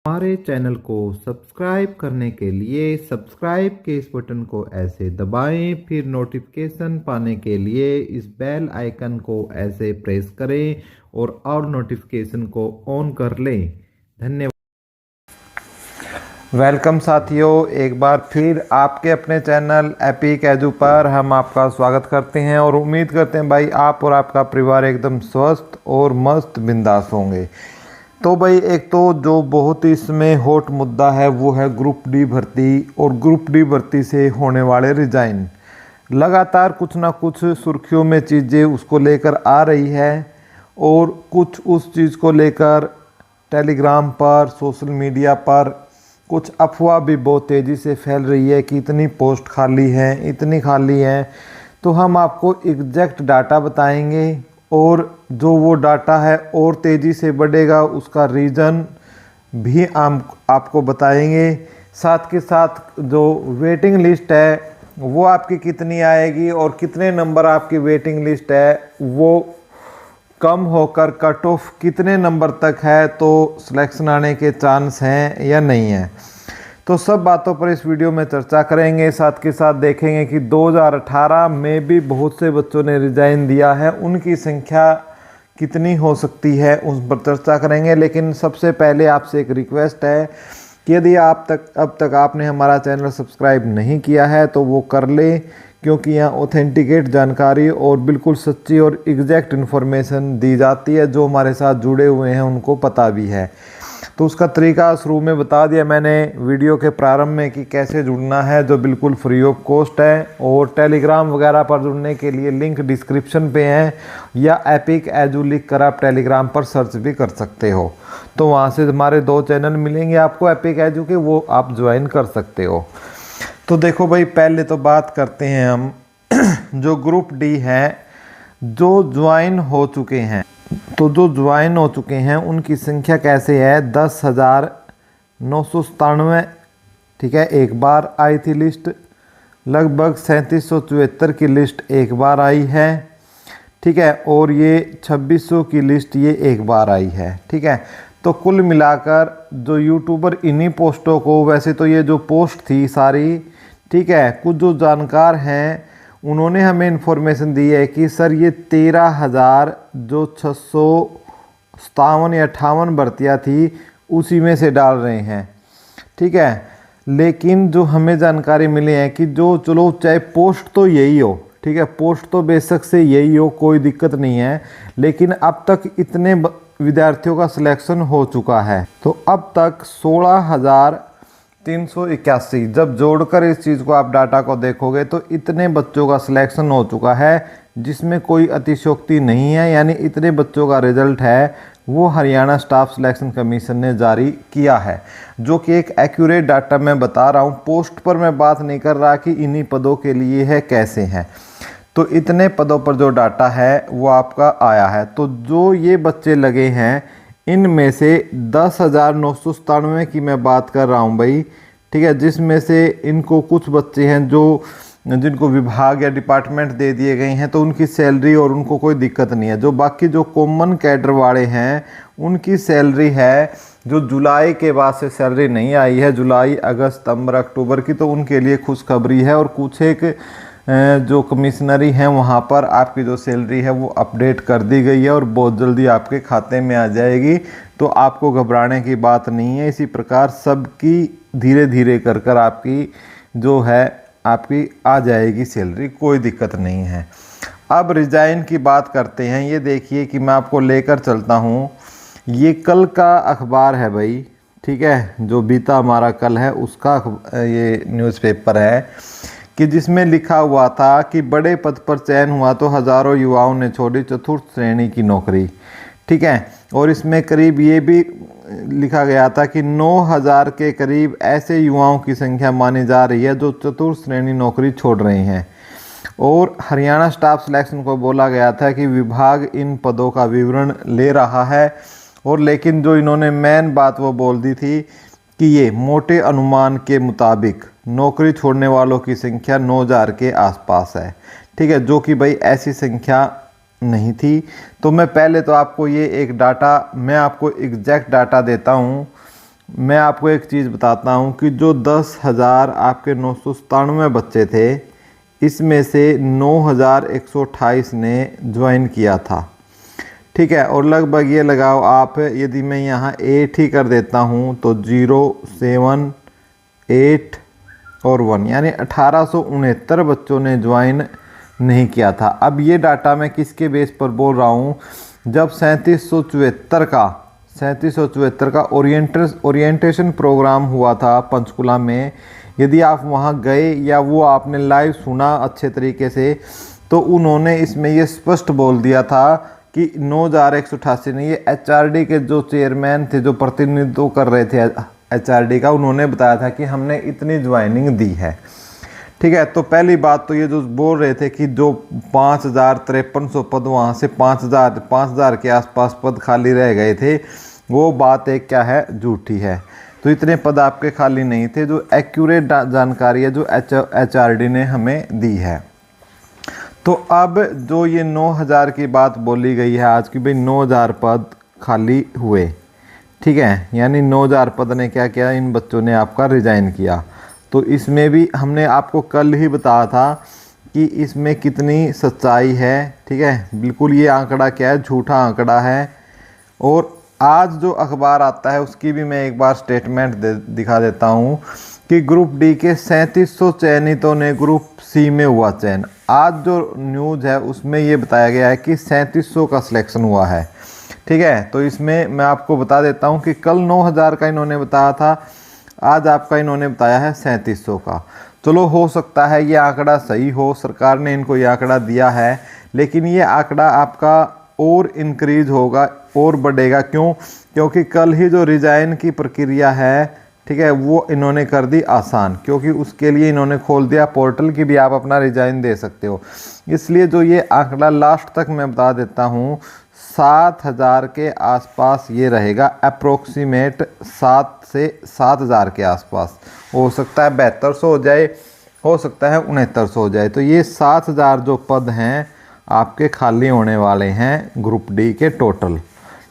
हमारे चैनल को सब्सक्राइब करने के लिए सब्सक्राइब के इस बटन को ऐसे दबाएं, फिर नोटिफिकेशन पाने के लिए इस बेल आइकन को ऐसे प्रेस करें और नोटिफिकेशन को ऑन कर लें। धन्यवाद। वेलकम साथियों, एक बार फिर आपके अपने चैनल एपिक एजू पर हम आपका स्वागत करते हैं और उम्मीद करते हैं भाई आप और आपका परिवार एकदम स्वस्थ और मस्त बिंदास होंगे। तो भाई एक तो जो बहुत ही इसमें हॉट मुद्दा है वो है ग्रुप डी भर्ती और ग्रुप डी भर्ती से होने वाले रिजाइन। लगातार कुछ ना कुछ सुर्खियों में चीज़ें उसको लेकर आ रही है और कुछ उस चीज़ को लेकर टेलीग्राम पर, सोशल मीडिया पर कुछ अफवाह भी बहुत तेज़ी से फैल रही है कि इतनी पोस्ट खाली हैं, इतनी खाली हैं। तो हम आपको एग्जैक्ट डाटा बताएंगे और जो वो डाटा है और तेज़ी से बढ़ेगा उसका रीज़न भी हम आपको बताएंगे। साथ के साथ जो वेटिंग लिस्ट है वो आपकी कितनी आएगी और कितने नंबर आपकी वेटिंग लिस्ट है वो कम होकर कट ऑफ कितने नंबर तक है, तो सिलेक्शन आने के चांस हैं या नहीं है। तो सब बातों पर इस वीडियो में चर्चा करेंगे। साथ के साथ देखेंगे कि 2018 में भी बहुत से बच्चों ने रिजाइन दिया है, उनकी संख्या कितनी हो सकती है उस पर चर्चा करेंगे। लेकिन सबसे पहले आपसे एक रिक्वेस्ट है कि यदि अब तक आपने हमारा चैनल सब्सक्राइब नहीं किया है तो वो कर ले, क्योंकि यहाँ ऑथेंटिकेट जानकारी और बिल्कुल सच्ची और एग्जैक्ट इन्फॉर्मेशन दी जाती है। जो हमारे साथ जुड़े हुए हैं उनको पता भी है। तो उसका तरीका शुरू में बता दिया मैंने वीडियो के प्रारंभ में कि कैसे जुड़ना है, जो बिल्कुल फ्री ऑफ कॉस्ट है। और टेलीग्राम वगैरह पर जुड़ने के लिए लिंक डिस्क्रिप्शन पे है या एपिक एजू लिख कर आप टेलीग्राम पर सर्च भी कर सकते हो। तो वहाँ से हमारे 2 चैनल मिलेंगे आपको एपिक एजू के, वो आप ज्वाइन कर सकते हो। तो देखो भाई, पहले तो बात करते हैं हम जो ग्रुप डी है जो ज्वाइन हो चुके हैं। तो जो ज्वाइन हो चुके हैं उनकी संख्या कैसे है, 10,997। ठीक है, एक बार आई थी लिस्ट। लगभग 3774 की लिस्ट एक बार आई है। ठीक है, और ये 2600 की लिस्ट ये एक बार आई है। ठीक है, तो कुल मिलाकर जो यूट्यूबर इन्हीं पोस्टों को, वैसे तो ये जो पोस्ट थी सारी, ठीक है, कुछ जो जानकार हैं उन्होंने हमें इन्फॉर्मेशन दी है कि सर ये 13,000 जो 657 या 58 भर्तियाँ थी उसी में से डाल रहे हैं। ठीक है, लेकिन जो हमें जानकारी मिली है कि जो, चलो चाहे पोस्ट तो यही हो, ठीक है, पोस्ट तो बेशक से यही हो, कोई दिक्कत नहीं है, लेकिन अब तक इतने विद्यार्थियों का सिलेक्शन हो चुका है। तो अब तक 16,381, जब जोड़कर इस चीज़ को आप डाटा को देखोगे तो इतने बच्चों का सिलेक्शन हो चुका है, जिसमें कोई अतिशयोक्ति नहीं है। यानी इतने बच्चों का रिजल्ट है वो हरियाणा स्टाफ सिलेक्शन कमीशन ने जारी किया है, जो कि एक एक्यूरेट डाटा मैं बता रहा हूँ। पोस्ट पर मैं बात नहीं कर रहा कि इन्हीं पदों के लिए है कैसे हैं। तो इतने पदों पर जो डाटा है वो आपका आया है। तो जो ये बच्चे लगे हैं इनमें से 10,997 की मैं बात कर रहा हूँ भाई। ठीक है, जिसमें से इनको कुछ बच्चे हैं जो जिनको विभाग या डिपार्टमेंट दे दिए गए हैं, तो उनकी सैलरी और उनको कोई दिक्कत नहीं है। जो बाकी जो कॉमन कैडर वाले हैं उनकी सैलरी है जो जुलाई के बाद से सैलरी नहीं आई है, जुलाई, अगस्त, सितंबर, अक्टूबर की, तो उनके लिए खुशखबरी है। और कुछ एक जो कमिश्नरी हैं वहाँ पर आपकी जो सैलरी है वो अपडेट कर दी गई है और बहुत जल्दी आपके खाते में आ जाएगी। तो आपको घबराने की बात नहीं है। इसी प्रकार सबकी धीरे धीरे कर कर आपकी जो है आपकी आ जाएगी सैलरी, कोई दिक्कत नहीं है। अब रिजाइन की बात करते हैं। ये देखिए कि मैं आपको लेकर चलता हूँ, ये कल का अखबार है भाई। ठीक है, जो बीता हमारा कल है उसका ये न्यूज़पेपर है कि जिसमें लिखा हुआ था कि बड़े पद पर चयन हुआ तो हज़ारों युवाओं ने छोड़ी चतुर्थ श्रेणी की नौकरी। ठीक है, और इसमें करीब ये भी लिखा गया था कि 9,000 के करीब ऐसे युवाओं की संख्या मानी जा रही है जो चतुर्थ श्रेणी नौकरी छोड़ रहे हैं। और हरियाणा स्टाफ सिलेक्शन को बोला गया था कि विभाग इन पदों का विवरण ले रहा है। और लेकिन जो इन्होंने मेन बात वो बोल दी थी कि ये मोटे अनुमान के मुताबिक नौकरी छोड़ने वालों की संख्या 9,000 के आसपास है। ठीक है, जो कि भाई ऐसी संख्या नहीं थी। तो मैं पहले तो आपको ये एक डाटा, मैं आपको एग्जैक्ट डाटा देता हूँ मैं आपको एक चीज़ बताता हूँ कि जो 10,000 आपके 997 बच्चे थे, इसमें से 9,128 ने ज्वाइन किया था, ठीक है। और लगभग ये लगाओ आप, यदि मैं यहाँ 8 ही कर देता हूँ तो 0, 7, 8 और 1 यानी 1869 बच्चों ने ज्वाइन नहीं किया था। अब ये डाटा मैं किसके बेस पर बोल रहा हूँ, जब 3774 का ओरिएंटेशन प्रोग्राम हुआ था पंचकुला में, यदि आप वहाँ गए या वो आपने लाइव सुना अच्छे तरीके से, तो उन्होंने इसमें ये स्पष्ट बोल दिया था कि 9,188 ने, ये HRD के जो चेयरमैन थे जो प्रतिनिधित्व कर रहे थे HRD का, उन्होंने बताया था कि हमने इतनी ज्वाइनिंग दी है, ठीक है। तो पहली बात तो ये जो बोल रहे थे कि जो 5,5300 पद वहाँ से 5,000 के आसपास पद खाली रह गए थे, वो बात एक क्या है, झूठी है। तो इतने पद आपके खाली नहीं थे, जो एक्यूरेट जानकारी है जो HRD ने हमें दी है। तो अब जो ये 9,000 की बात बोली गई है आज की, भाई 9,000 पद खाली हुए, ठीक है, यानी 9,000 पद ने क्या किया, इन बच्चों ने आपका रिजाइन किया। तो इसमें भी हमने आपको कल ही बताया था कि इसमें कितनी सच्चाई है, ठीक है। बिल्कुल ये आंकड़ा क्या है, झूठा आंकड़ा है। और आज जो अखबार आता है उसकी भी मैं एक बार स्टेटमेंट दिखा देता हूँ कि ग्रुप डी के 3700 चयनितों ने ग्रुप सी में हुआ चयन। आज जो न्यूज़ है उसमें ये बताया गया है कि 3700 का सिलेक्शन हुआ है, ठीक है। तो इसमें मैं आपको बता देता हूँ कि कल 9,000 का इन्होंने बताया था, आज आपका इन्होंने बताया है 3700 का। चलो हो सकता है ये आंकड़ा सही हो, सरकार ने इनको ये आंकड़ा दिया है, लेकिन ये आंकड़ा आपका और इंक्रीज होगा और बढ़ेगा। क्यों? क्योंकि कल ही जो रिजाइन की प्रक्रिया है, ठीक है, वो इन्होंने कर दी आसान, क्योंकि उसके लिए इन्होंने खोल दिया पोर्टल की भी आप अपना रिजाइन दे सकते हो। इसलिए जो ये आंकड़ा लास्ट तक मैं बता देता हूँ, 7,000 के आसपास ये रहेगा, अप्रोक्सीमेट 7 से 7,000 के आसपास। हो सकता है 7200 हो जाए, हो सकता है 6900 हो जाए। तो ये 7,000 जो पद हैं आपके खाली होने वाले हैं ग्रुप डी के टोटल,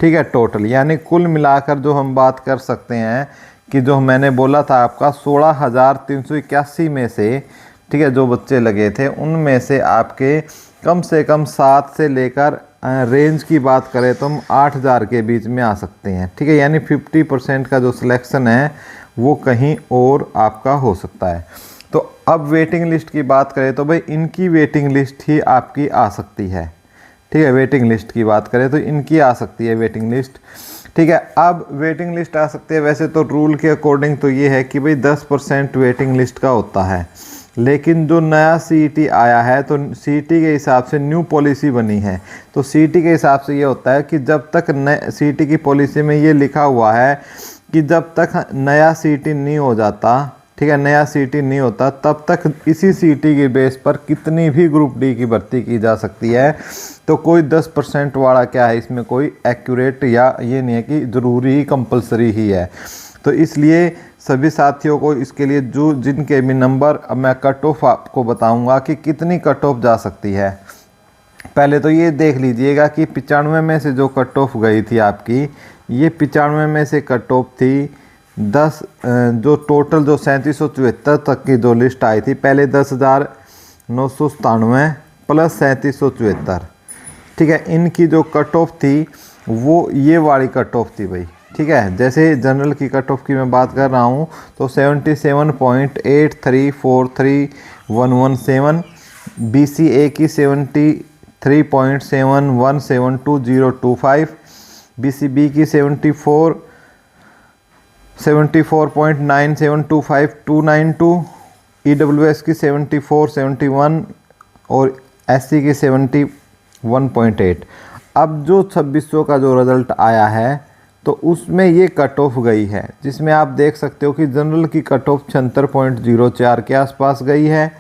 ठीक है, टोटल यानी कुल मिलाकर जो हम बात कर सकते हैं कि जो मैंने बोला था आपका 16,381 में से, ठीक है, जो बच्चे लगे थे उनमें से आपके कम से कम 7 से लेकर रेंज की बात करें तो हम 8,000 के बीच में आ सकते हैं, ठीक है। यानी 50% का जो सिलेक्शन है वो कहीं और आपका हो सकता है। तो अब वेटिंग लिस्ट की बात करें तो भाई इनकी वेटिंग लिस्ट ही आपकी आ सकती है, ठीक है। वेटिंग लिस्ट की बात करें तो इनकी आ सकती है वेटिंग लिस्ट, ठीक है। अब वेटिंग लिस्ट आ सकती है, वैसे तो रूल के अकॉर्डिंग तो ये है कि भाई 10% वेटिंग लिस्ट का होता है, लेकिन जो नया CET आया है तो CET के हिसाब से न्यू पॉलिसी बनी है। तो CET के हिसाब से ये होता है कि जब तक CET की पॉलिसी में ये लिखा हुआ है कि जब तक नया CET नहीं हो जाता, ठीक है, नया CET नहीं होता, तब तक इसी CET के बेस पर कितनी भी ग्रुप डी की भर्ती की जा सकती है। तो कोई 10% वाला क्या है, इसमें कोई एक्यूरेट या ये नहीं है कि ज़रूरी ही कंपलसरी ही है। तो इसलिए सभी साथियों को इसके लिए जो जिनके भी नंबर, अब मैं कट ऑफ आपको बताऊंगा कि कितनी कट ऑफ जा सकती है। पहले तो ये देख लीजिएगा कि 95 में से जो कट ऑफ गई थी आपकी, ये 95 में से कट ऑफ थी 10, जो टोटल जो 3774 तक की जो लिस्ट आई थी, पहले 10,997 प्लस 3774, ठीक है, इनकी जो कट ऑफ थी वो ये वाली कट ऑफ थी भाई, ठीक है। जैसे जनरल की कट ऑफ की मैं बात कर रहा हूँ तो 77.83431117, BCA की 73.71722025, BCB की 74.97252292, EWS की 7471 और SC की 71.8। अब जो 2600 का जो रिज़ल्ट आया है तो उसमें ये कट ऑफ गई है, जिसमें आप देख सकते हो कि जनरल की कट ऑफ 76.04 के आसपास गई है,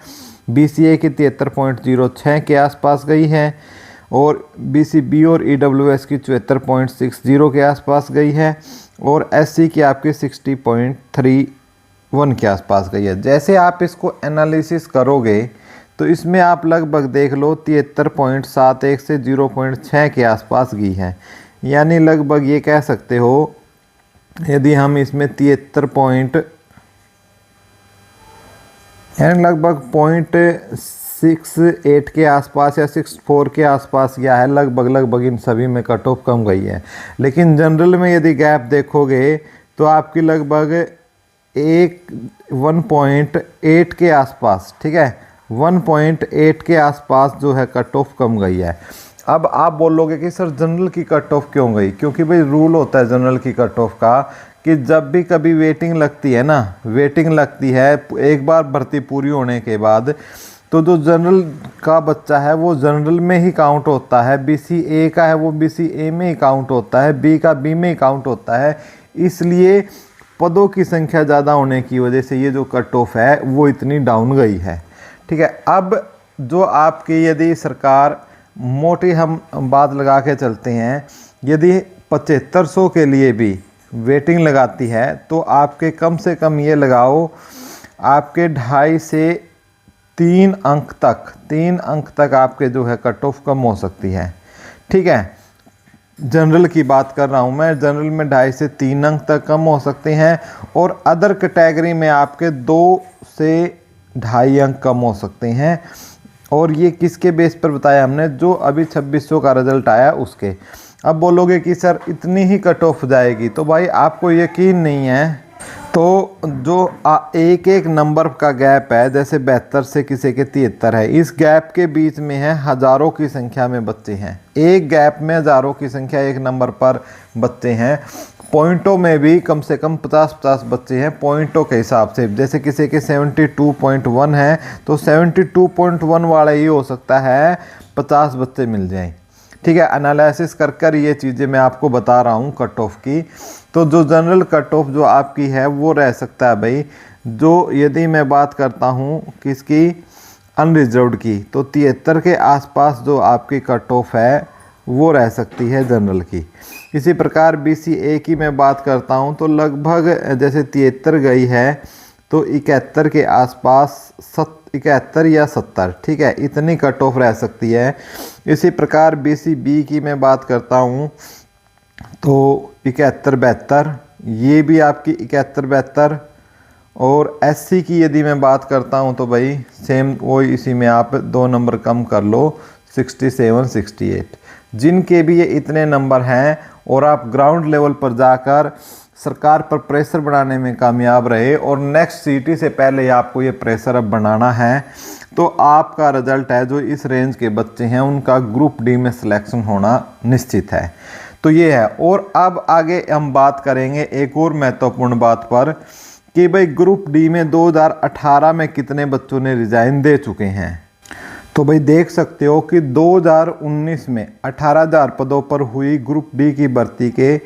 BCA की 73.06 के आसपास गई है और BCB और EWS की 74.60 के आसपास गई है और SC की आपकी 60.31 के आसपास गई है। जैसे आप इसको एनालिसिस करोगे तो इसमें आप लगभग देख लो 73.71 से 0.6 के आसपास गई है, यानी लगभग ये कह सकते हो यदि हम इसमें 73 पॉइंट यानी लगभग 0.68 के आसपास या 64 के आसपास गया है, लगभग इन सभी में कट ऑफ कम गई है। लेकिन जनरल में यदि गैप देखोगे तो आपकी लगभग 1.8 के आसपास, ठीक है, 1.8 के आसपास जो है कट ऑफ कम गई है। अब आप बोलोगे कि सर जनरल की कट ऑफ क्यों गई? क्योंकि भाई रूल होता है जनरल की कट ऑफ का कि जब भी कभी वेटिंग लगती है ना, वेटिंग लगती है एक बार भर्ती पूरी होने के बाद, तो जो जनरल का बच्चा है वो जनरल में ही काउंट होता है, BCA का है वो BCA में ही काउंट होता है, B का B में ही काउंट होता है। इसलिए पदों की संख्या ज़्यादा होने की वजह से ये जो कट ऑफ है वो इतनी डाउन गई है, ठीक है। अब जो आपकी यदि सरकार मोटी हम बात लगा के चलते हैं, यदि 7500 के लिए भी वेटिंग लगाती है तो आपके कम से कम ये लगाओ आपके 2.5 से 3 अंक तक आपके जो है कट ऑफ कम हो सकती है, ठीक है। जनरल की बात कर रहा हूँ मैं, जनरल में 2.5 से 3 अंक तक कम हो सकते हैं और अदर कैटेगरी में आपके 2 से 2.5 अंक कम हो सकते हैं। और ये किसके बेस पर बताया हमने? जो अभी 2600 का रिजल्ट आया उसके। अब बोलोगे कि सर इतनी ही कट ऑफ जाएगी, तो भाई आपको यकीन नहीं है तो जो एक नंबर का गैप है, जैसे 72 से किसी के 73 है, इस गैप के बीच में है हज़ारों की संख्या में बच्चे हैं। एक गैप में हज़ारों की संख्या एक नंबर पर बच्चे हैं। पॉइंटों में भी कम से कम 50-50 बच्चे हैं पॉइंटों के हिसाब से। जैसे किसी के 72.1 है तो 72.1 वाला ही हो सकता है 50 बच्चे मिल जाएं, ठीक है। एनालिसिस कर ये चीज़ें मैं आपको बता रहा हूँ कट ऑफ की। तो जो जनरल कट ऑफ जो आपकी है वो रह सकता है भाई, जो यदि मैं बात करता हूँ किसकी, अनरिजर्व्ड की, तो 73 के आसपास जो आपकी कट ऑफ है वो रह सकती है जनरल की। इसी प्रकार BCA की मैं बात करता हूँ तो लगभग जैसे 73 गई है तो 71 के आसपास 71 या 70, ठीक है, इतनी कट ऑफ रह सकती है। इसी प्रकार BCB की मैं बात करता हूँ तो 71-72, ये भी आपकी 71-72। और SC की यदि मैं बात करता हूँ तो भाई सेम वो, इसी में आप 2 नंबर कम कर लो, 67-68। जिनके भी ये इतने नंबर हैं और आप ग्राउंड लेवल पर जाकर सरकार पर प्रेशर बनाने में कामयाब रहे और नेक्स्ट CT से पहले ही आपको ये प्रेशर अब बनाना है, तो आपका रिजल्ट है जो इस रेंज के बच्चे हैं उनका ग्रुप D में सिलेक्शन होना निश्चित है। तो ये है। और अब आगे हम बात करेंगे एक और महत्वपूर्ण बात पर कि भाई ग्रुप D में 2018 में कितने बच्चों ने रिजाइन दे चुके हैं। तो भाई देख सकते हो कि 2019 में 18,000 पदों पर हुई ग्रुप D की भर्ती के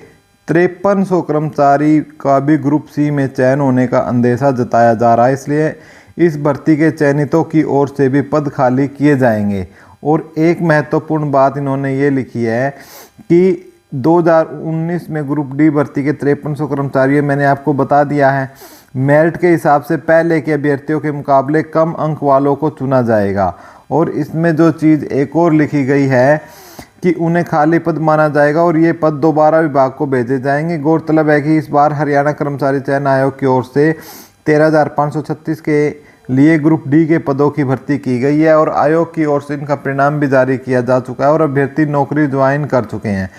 5300 कर्मचारी का भी ग्रुप C में चयन होने का अंदेशा जताया जा रहा है। इसलिए इस भर्ती के चयनितों की ओर से भी पद खाली किए जाएंगे। और एक महत्वपूर्ण बात इन्होंने ये लिखी है कि 2019 में ग्रुप D भर्ती के 5300 कर्मचारी, मैंने आपको बता दिया है, मेरिट के हिसाब से पहले के अभ्यर्थियों के मुकाबले कम अंक वालों को चुना जाएगा। और इसमें जो चीज़ एक और लिखी गई है कि उन्हें खाली पद माना जाएगा और ये पद दोबारा विभाग को भेजे जाएंगे। गौरतलब है कि इस बार हरियाणा कर्मचारी चयन आयोग की ओर से 13,536 के लिए ग्रुप D के पदों की भर्ती की गई है और आयोग की ओर से इनका परिणाम भी जारी किया जा चुका है और अभ्यर्थी नौकरी ज्वाइन कर चुके हैं।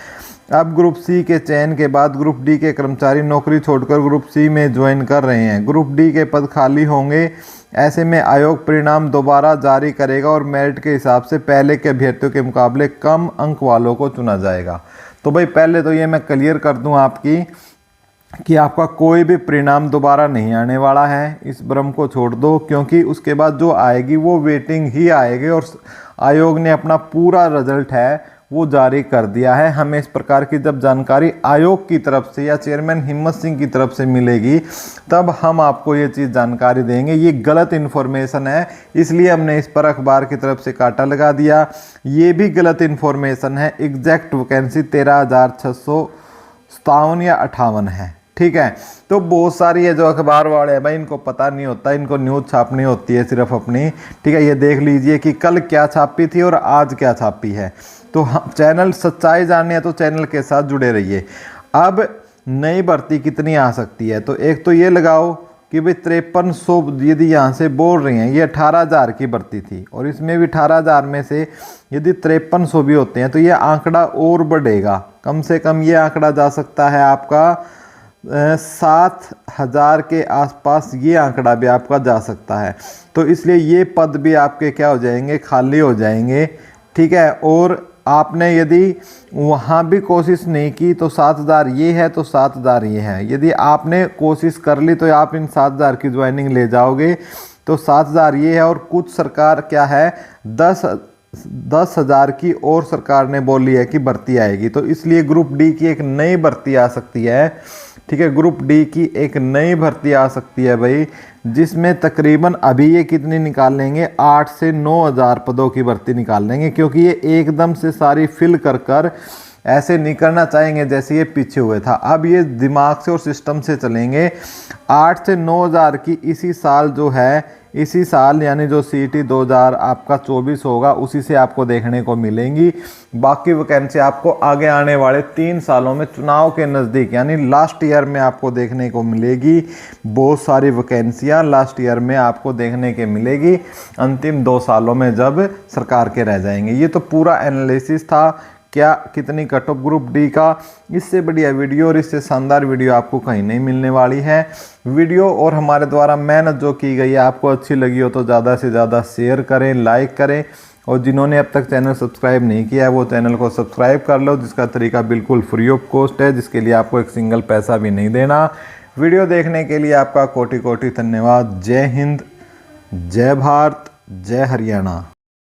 अब ग्रुप C के चयन के बाद ग्रुप D के कर्मचारी नौकरी छोड़कर ग्रुप C में ज्वाइन कर रहे हैं। ग्रुप D के पद खाली होंगे, ऐसे में आयोग परिणाम दोबारा जारी करेगा और मेरिट के हिसाब से पहले के अभ्यर्थियों के मुकाबले कम अंक वालों को चुना जाएगा। तो भाई पहले तो ये मैं क्लियर कर दूं आपकी कि आपका कोई भी परिणाम दोबारा नहीं आने वाला है, इस भ्रम को छोड़ दो, क्योंकि उसके बाद जो आएगी वो वेटिंग ही आएगी और आयोग ने अपना पूरा रिजल्ट है वो जारी कर दिया है। हमें इस प्रकार की जब जानकारी आयोग की तरफ से या चेयरमैन हिम्मत सिंह की तरफ से मिलेगी तब हम आपको ये चीज़ जानकारी देंगे। ये गलत इन्फॉर्मेशन है, इसलिए हमने इस पर अखबार की तरफ से कांटा लगा दिया। ये भी गलत इन्फॉर्मेशन है। एग्जैक्ट वैकेंसी 13,657 या 58 है, ठीक है। तो बहुत सारी है जो अखबार वाले हैं भाई, इनको पता नहीं होता, इनको न्यूज़ छापनी होती है सिर्फ अपनी, ठीक है। ये देख लीजिए कि कल क्या छापी थी और आज क्या छापी है। तो चैनल सच्चाई जाननी है तो चैनल के साथ जुड़े रहिए। अब नई भर्ती कितनी आ सकती है। तो एक तो ये लगाओ कि भाई 5300 यदि यहाँ से बोल रहे हैं, ये 18,000 की भर्ती थी और इसमें भी 18,000 में से यदि 5300 भी होते हैं तो ये आंकड़ा और बढ़ेगा। कम से कम ये आंकड़ा जा सकता है आपका 7,000 के आसपास, ये आंकड़ा भी आपका जा सकता है। तो इसलिए ये पद भी आपके क्या हो जाएंगे, खाली हो जाएंगे, ठीक है। और आपने यदि वहाँ भी कोशिश नहीं की तो 7,000 ये है तो 7,000 ये है। यदि आपने कोशिश कर ली तो आप इन 7,000 की ज्वाइनिंग ले जाओगे। तो 7,000 ये है और कुछ सरकार क्या है 10,000 की और सरकार ने बोली है कि भर्ती आएगी। तो इसलिए ग्रुप डी की एक नई भर्ती आ सकती है, ठीक है। ग्रुप डी की एक नई भर्ती आ सकती है भाई, जिसमें तकरीबन अभी ये कितनी निकाल लेंगे, 8 से 9,000 पदों की भर्ती निकाल लेंगे, क्योंकि ये एकदम से सारी फिल कर ऐसे नहीं करना चाहेंगे जैसे ये पीछे हुए था। अब ये दिमाग से और सिस्टम से चलेंगे। 8 से 9,000 की इसी साल जो है, इसी साल यानी जो सीईटी 2000 आपका 24 होगा उसी से आपको देखने को मिलेंगी। बाकी वैकेंसी आपको आगे आने वाले 3 सालों में चुनाव के नज़दीक यानी लास्ट ईयर में आपको देखने को मिलेगी। बहुत सारी वैकेंसियाँ लास्ट ईयर में आपको देखने के मिलेगी, अंतिम 2 सालों में जब सरकार के रह जाएंगे। ये तो पूरा एनालिसिस था क्या कितनी कट ऑफ ग्रुप डी का। इससे बढ़िया वीडियो और इससे शानदार वीडियो आपको कहीं नहीं मिलने वाली है। वीडियो और हमारे द्वारा मेहनत जो की गई है आपको अच्छी लगी हो तो ज़्यादा से ज़्यादा शेयर करें, लाइक करें, और जिन्होंने अब तक चैनल सब्सक्राइब नहीं किया है वो चैनल को सब्सक्राइब कर लो, जिसका तरीका बिल्कुल फ्री ऑफ कॉस्ट है, जिसके लिए आपको एक सिंगल पैसा भी नहीं देना। वीडियो देखने के लिए आपका कोटि कोटि धन्यवाद। जय हिंद, जय भारत, जय हरियाणा।